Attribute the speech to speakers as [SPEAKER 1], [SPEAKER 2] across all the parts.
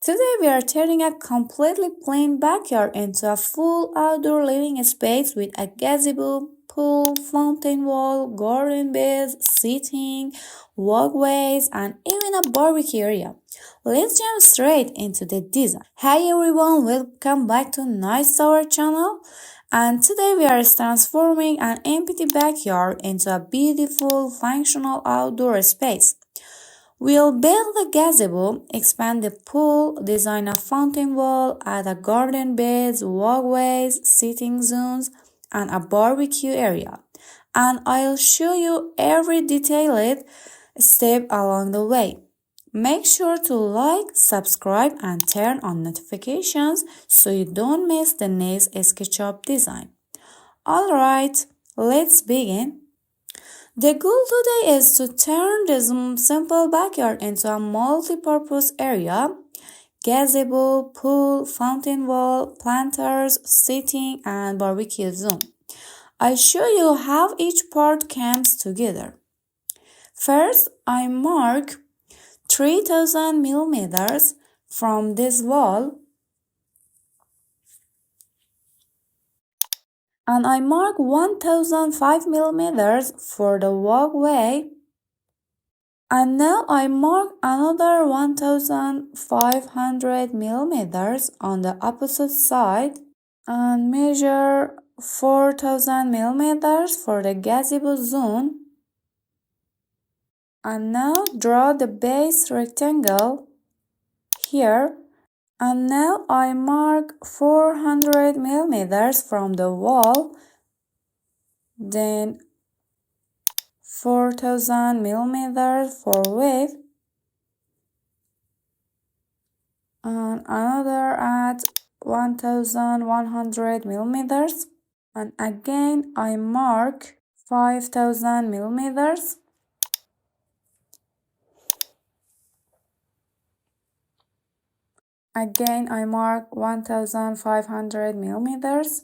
[SPEAKER 1] Today we are turning a completely plain backyard into a full outdoor living space with a gazebo, pool, fountain wall, garden beds, seating, walkways, and even a barbecue area. Let's jump straight into the design. Hi everyone, welcome back to Nice Tower channel. And today we are transforming an empty backyard into a beautiful, functional outdoor space. We'll build a gazebo, expand the pool, design a fountain wall, add a garden beds, walkways, sitting zones, and a barbecue area. And I'll show you every detailed step along the way. Make sure to like, subscribe, and turn on notifications so you don't miss the next SketchUp design. Alright, let's begin. The goal today is to turn this simple backyard into a multi-purpose area: gazebo, pool, fountain wall, planters, seating, and barbecue zone. I'll show you how each part comes together. First, I mark 3000 millimeters from this wall and I mark 1005 millimeters for the walkway, and now I mark another 1500 millimeters on the opposite side and measure 4000 millimeters for the gazebo zone, and now draw the base rectangle here. And now I mark 400 millimeters from the wall, then 4000 millimeters for width, and another at 1100 millimeters, and again I mark 5000 millimeters. Again I mark 1500 millimeters,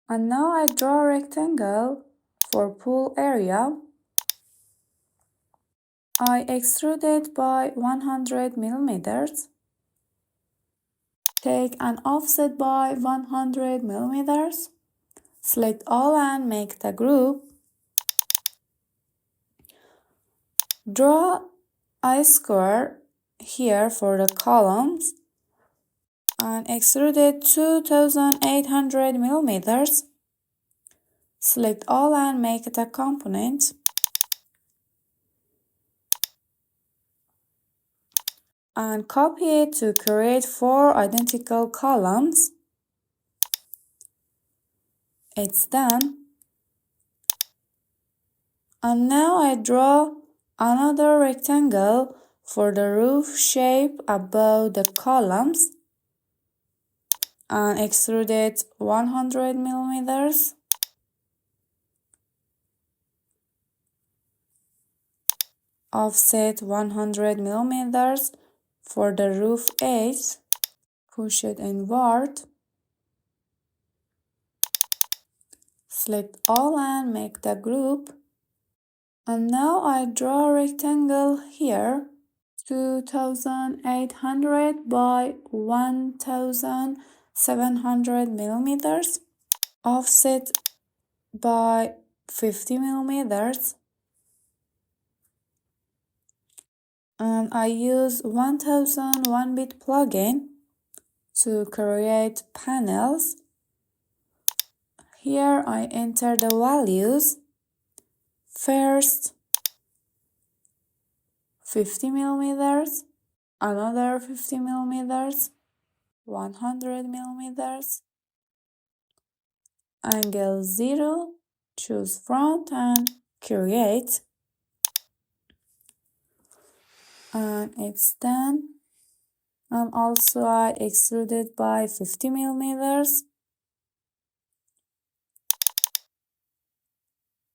[SPEAKER 1] and now I draw a rectangle for pool area. I extrude it by 100 millimeters. Take an offset by 100 millimeters. Select all and make the group. Draw a square here for the columns and extrude it 2800 millimeters. Select all and make it a component. And copy it to create 4 identical columns. It's done. And now I draw another rectangle for the roof shape above the columns and extrude it 100 millimeters. Offset 100 millimeters for the roof edge. Push it inward. Select all and make the group. And now I draw a rectangle here, 2800 by 1700 millimeters, offset by 50 millimeters. And I use 1001-bit plugin to create panels. Here I enter the values. First 50 millimeters, another 50 millimeters, 100 millimeters, angle 0, choose front and create. And it's done. And also I extruded by 50 millimeters.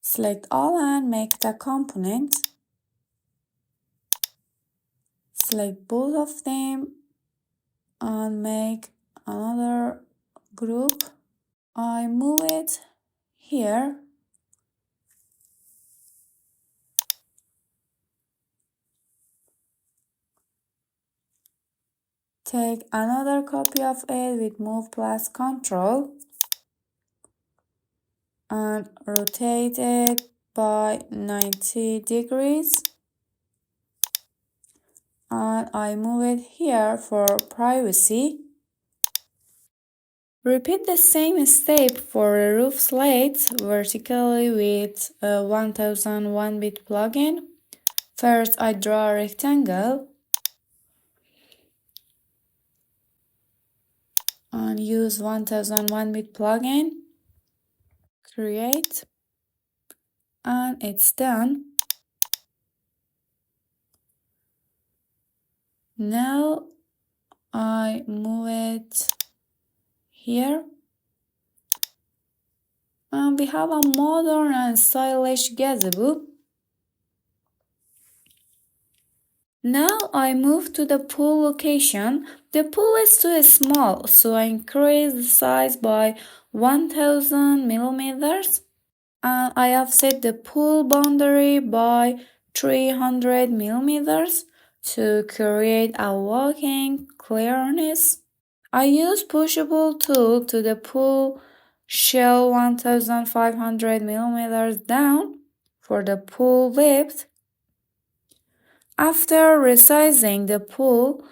[SPEAKER 1] Select all and make the component. Select both of them and make another group. I move it here. Take another copy of it with Move plus Control and rotate it by 90 degrees. And I move it here for privacy. Repeat the same step for a roof slate vertically with a 1001-bit plugin. First, I draw a rectangle and use 1001-bit plugin. Create, and it's done. Now I move it here. And we have a modern and stylish gazebo. Now I move to the pool location. The pool is too small, so I increase the size by 1000 millimeters. And I offset the pool boundary by 300 millimeters to create a walking clearness. I use pushable tool to the pool shell 1500 millimeters down for the pool width. After resizing the pool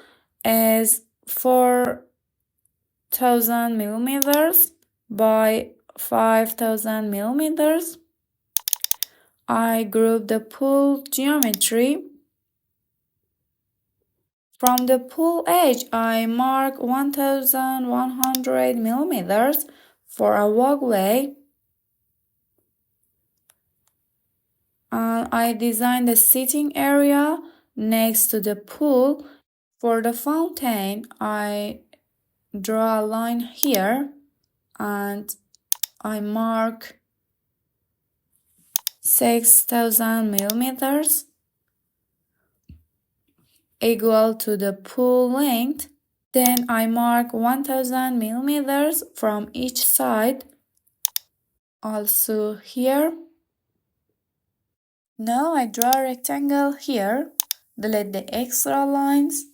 [SPEAKER 1] is 4000 millimeters by 5000 millimeters, I group the pool geometry. From the pool edge, I mark 1100 millimeters for a walkway. And I design the sitting area next to the pool. For the fountain, I draw a line here and I mark 6000 millimeters equal to the pool length. Then I mark 1000 millimeters from each side, also here. Now I draw a rectangle here, delete the extra lines.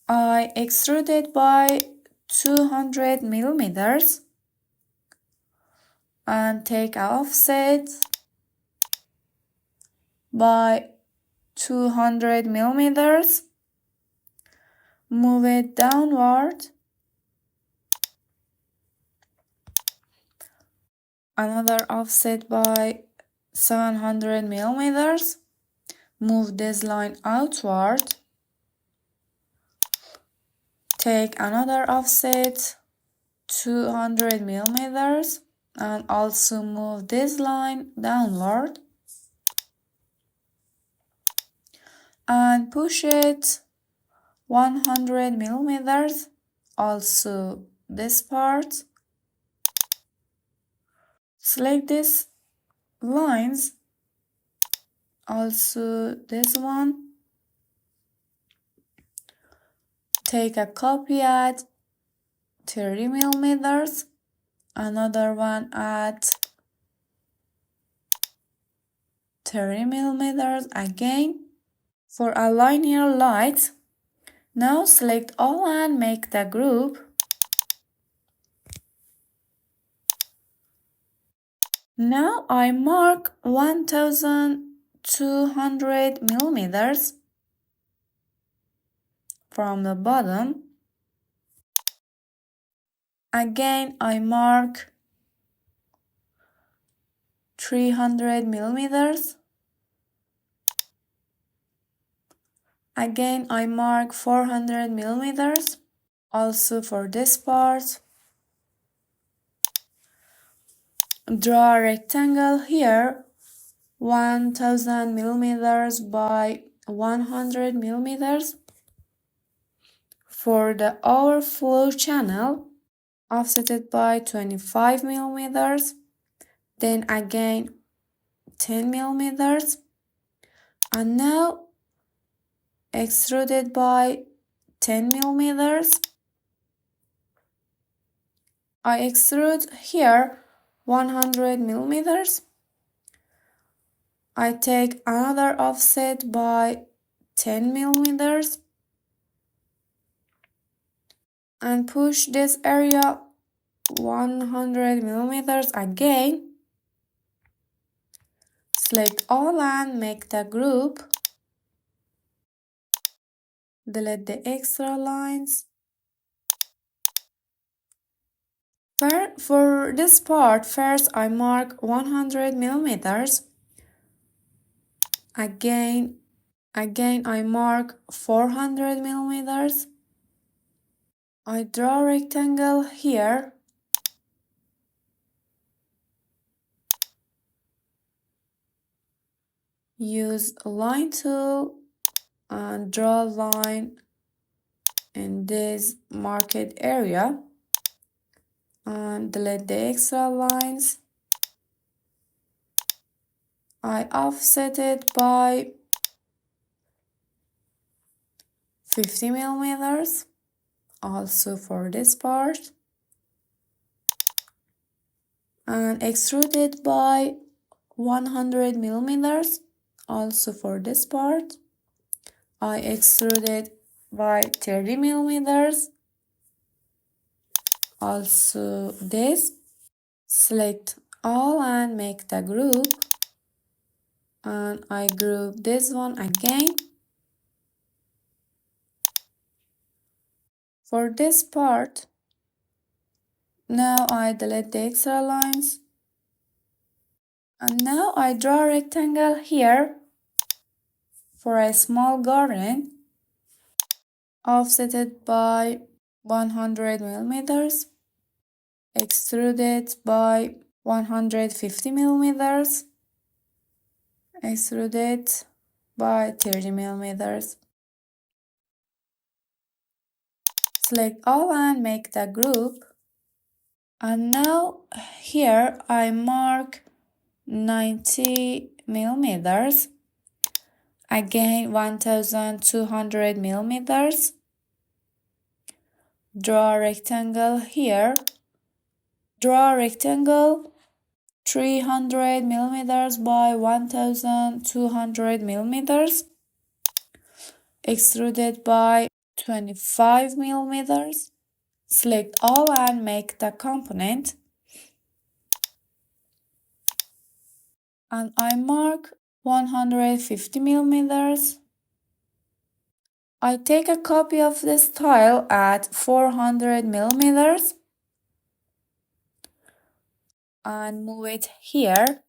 [SPEAKER 1] I extrude it by 200 millimeters and take an offset by 200 millimeters. Move it downward. Another offset by 700 millimeters. Move this line outward. Take another offset 200 millimeters and also move this line downward and push it 100 millimeters, also this part. Select these lines, also this one. Take a copy at 30 millimeters, another one at 30 millimeters again. For a linear light, now select all and make the group. Now I mark 1200 millimeters from the bottom. Again I mark 300 millimeters. Again I mark 400 millimeters. Also for this part. Draw a rectangle here, 1000 millimeters by 100 millimeters. For the overflow channel, offset it by 25 millimeters. Then again 10 millimeters. And now extrude it by 10 millimeters. I extrude here 100 millimeters. I take another offset by 10 millimeters and push this area 100 millimeters again. Select all and make the group. Delete the extra lines. For this part, first I mark 100 millimeters. Again I mark 400 millimeters. I draw a rectangle here. Use line tool and draw a line in this marked area and delete the extra lines. I offset it by 50 millimeters, also for this part, and extrude it by 100 millimeters, also for this part. I extrude it by 30 millimeters, also this. Select all and make the group, and I group this one again. For this part, now I delete the extra lines, and now I draw a rectangle here for a small garden, offset it by 100 millimeters, extrude it by 150 millimeters, extrude it by 30 millimeters. Select all and make the group. And now here I mark 90 millimeters. Again 1200 millimeters. Draw a rectangle here. Draw a rectangle 300 millimeters by 1200 millimeters. Extrude it by 25 millimeters. Select all and make the component. And I mark 150 millimeters. I take a copy of this tile at 400 millimeters and move it here.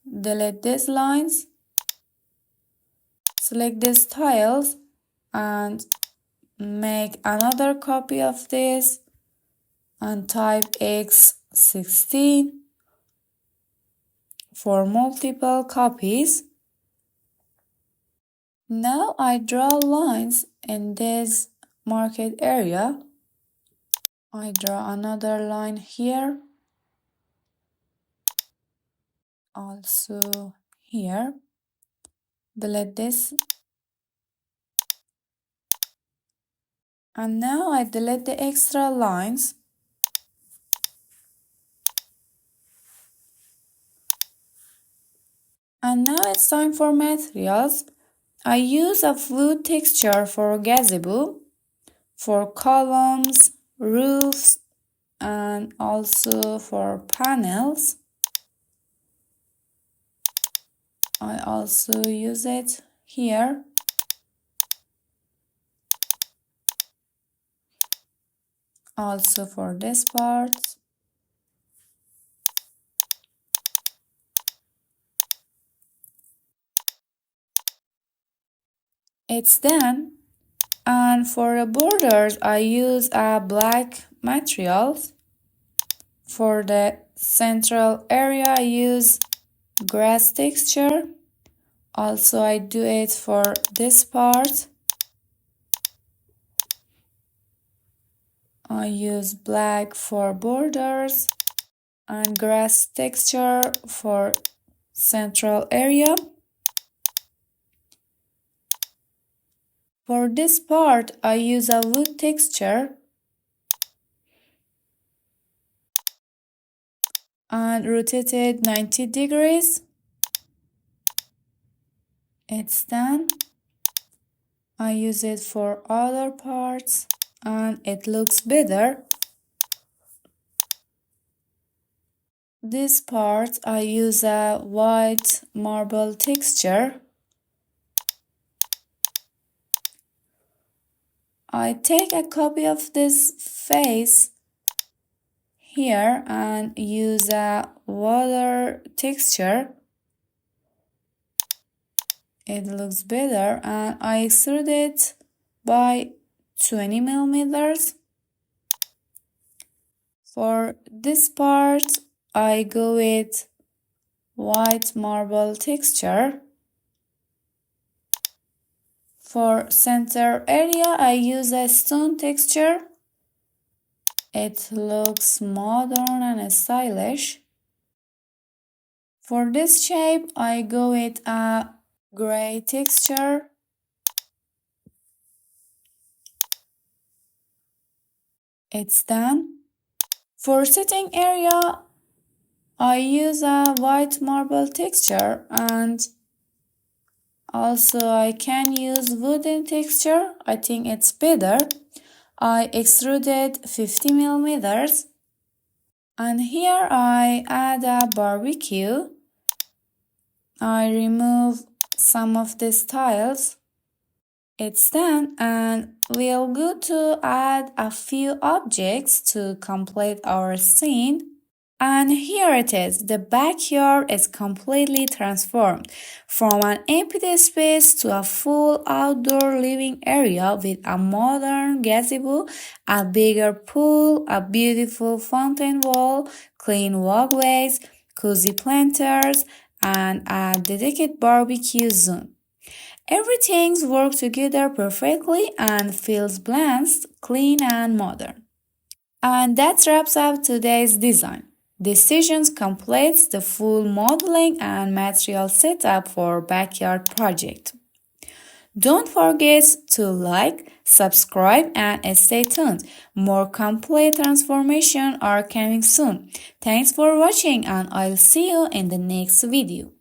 [SPEAKER 1] Delete these lines. Select these tiles and make another copy of this and type X16 for multiple copies. Now I draw lines in this marked area. I draw another line here, also here. Delete this. And now I delete the extra lines. And now it's time for materials. I use a wood texture for gazebo, for columns, roofs, and also for panels. I also use it here. Also for this part. It's done. And for the borders, I use a black materials. For the central area, I use grass texture. Also, I do it for this part. I use black for borders and grass texture for central area. For this part, I use a wood texture. and rotate it 90 degrees. It's done. I use it for other parts and it looks better. This part I use a white marble texture. I take a copy of this face here and use a water texture. It looks better and I extrude it by 20 millimeters. For this part, I go with white marble texture. For center area, I use a stone texture. It looks modern and stylish. For this shape, I go with a gray texture. It's done. For sitting area, I use a white marble texture and also I can use wooden texture. I think it's better. I extruded 50 millimeters. And here I add a barbecue. I remove some of these tiles. It's done and we'll go to add a few objects to complete our scene. And here it is. The backyard is completely transformed from an empty space to a full outdoor living area with a modern gazebo, a bigger pool, a beautiful fountain wall, clean walkways, cozy planters, and a dedicated barbecue zone. Everything's works together perfectly and feels balanced, clean, and modern. And that wraps up today's design. Decisions completes the full modeling and material setup for backyard project. Don't forget to like, subscribe, and stay tuned. More complete transformation are coming soon. Thanks for watching and I'll see you in the next video.